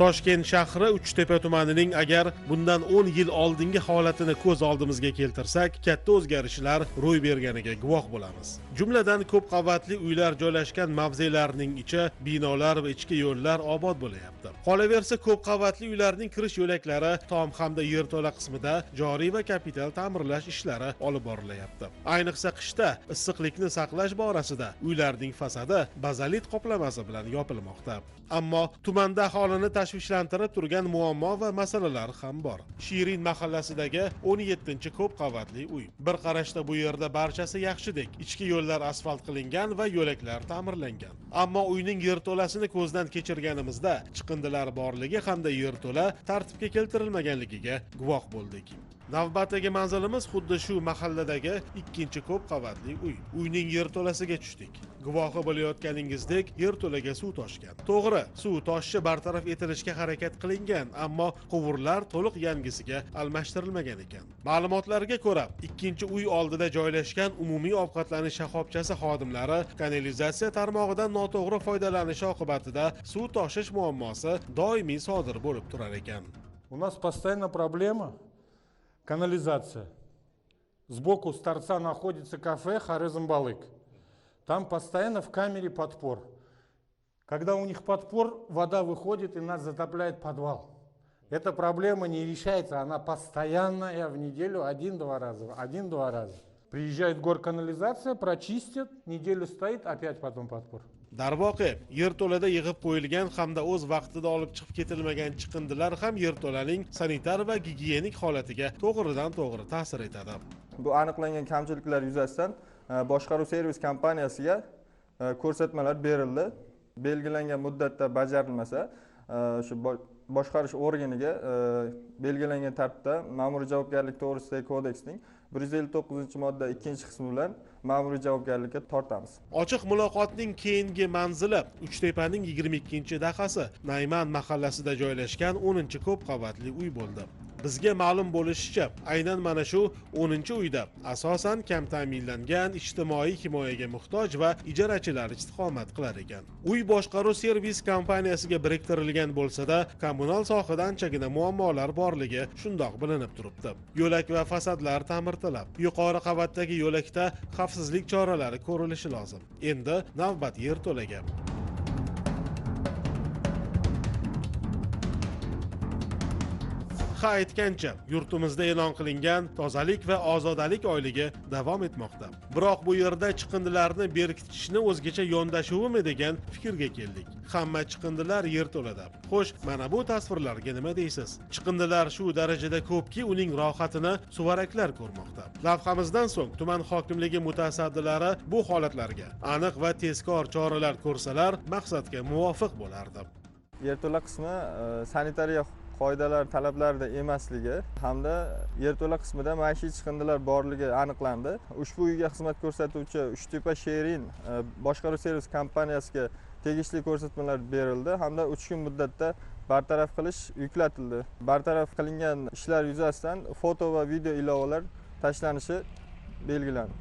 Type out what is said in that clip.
Toshkent shahri Uchtepa tumanining agar bundan 10 yil oldingi holatini ko'z oldimizga keltirsak, katta o'zgarishlar ro'y berganiga guvoh bo'lamiz. Jumladan ko'p qavatli uylar joylashgan mavzelarning ichi, binolar va ichki yo'llar obod bo'layapti. Qolaversa, ko'p qavatli uylarning kirish yo'laklari, tom hamda yerto'la qismida joriy va kapital ta'mirlash ishlari olib borilyapti. Ayniqsa qishda issiqlikni saqlash borasida uylarning fasadi bazalit qoplamasi bilan yopilmoqda. Ammo tumanda aholini tashvishlantirib turgan muammo va masalalar ham bor. Shirin mahallasidagi 17-ko'p qavatli uy. Bir qarashda bu yerda barchasi yaxshidek. Ichki yo'llar asfalt qilingan va yo'laklar ta'mirlangan. Ammo uyning yerto'lasini ko'zdan kechirganimizda chiqindilar borligi hamda yerto'la tartibga keltirilmaganligiga guvoh bo'ldik. Navbatdagi manzilimiz xuddi shu mahalladagi 2-ko'p qavatli uy. Uyning yerto'lasiga tushdik. Guvohi bo'layotganingizdek, yerto'laga suv toshgan. To'g'ri, suv toshishi bartaraf etilishga harakat qilingan, ammo quvurlar to'liq yangisiga almashtirilmagan ekan. Ma'lumotlarga ko'ra, 2-uy oldida joylashgan umumiy ovqatlanish shoxobchasi xodimlari kanalizatsiya tarmog'idan noto'g'ri foydalanish oqibatida suv toshish muammosi doimiy sodir bo'lib turar ekan. У нас постоянно проблема канализация. Сбоку с торца находится кафе Хорезм-Балык. Там постоянно в камере подпор. Когда у них подпор, вода выходит и нас затопляет подвал. Эта проблема не решается, она постоянная, в неделю один-два раза. Приезжает горканализация, прочистят, неделю стоит, опять потом подпор. Darvoqe, yerto'lada yig'ib qo'yilgan hamda o'z vaqtida olib chiqib ketilmagan chiqindilar ham yerto'laning sanitar va gigiyenik holatiga to'g'ridan-to'g'ri ta'sir etadi. Bu aniqlangan kamchiliklar yuzasidan boshqaruv servis kompaniyasiga ko'rsatmalar berildi. Belgilangan muddatda bajarilmasa, shu boshqarish organiga belgilangan tartibda ma'muriy javobgarlik to'g'risidagi kodeksning 159-modda 2-qismi bilan ma'muriy javobgarlikka tortamiz. Ochiq muloqotning keyingi manzili Uchtepaning 22-dahasi Nayman mahallasida joylashgan 10-ko'p qavatli uy bo'ldi. Bizga ma'lum bo'lishicha, aynan mana shu 10-uyda asosan kam ta'minlangan, ijtimoiy himoyaga muhtoj va ijarachilar istiqomat qilar ekan. Uy boshqaruv servis kompaniyasiga biriktirilgan bo'lsa-da, kommunal sohada anchagina muammolar borligi shundoq bilinib turibdi. Yo'lak va fasadlar ta'mirtalab. Yuqori qavatdagi yo'lakda xavfsizlik choralari ko'rilishi lozim. Endi navbat yerto'laga. Ha aytgancha, yurtimizda e'lon qilingan tozalik va ozodalik oyligi davom etmoqda. Biroq bu yerda chiqindilarni berkitishni o'zgacha yondashuvimi degan fikrga keldik. Hamma chiqindilar yerto'lada. Xo'sh, mana bu tasvirlarga nima deysiz? Chiqindilar shu darajada ko'pki, uning rohatini suvaraklar ko'rmoqda. Lavhamizdan so'ng tuman hokimligi mutasaddilari bu holatlarga aniq va tezkor choralar ko'rsalar, maqsadga muvofiq bo'lardi. Yerto'la qismi sanitariya qoidalar talablarida emasligi hamda yerto'la qismida maishiy chiqindilar borligi aniqlandi. Ushbu uyga xizmat ko'rsatuvchi Uchtepa Sherin boshqaruv servis kompaniyasiga tegishli ko'rsatmalar berildi hamda 3 kun muddatda bartaraf qilish yuklatildi. Bartaraf qilingan ishlar yuzasidan foto va video ilovalar tashlanishi belgilandi.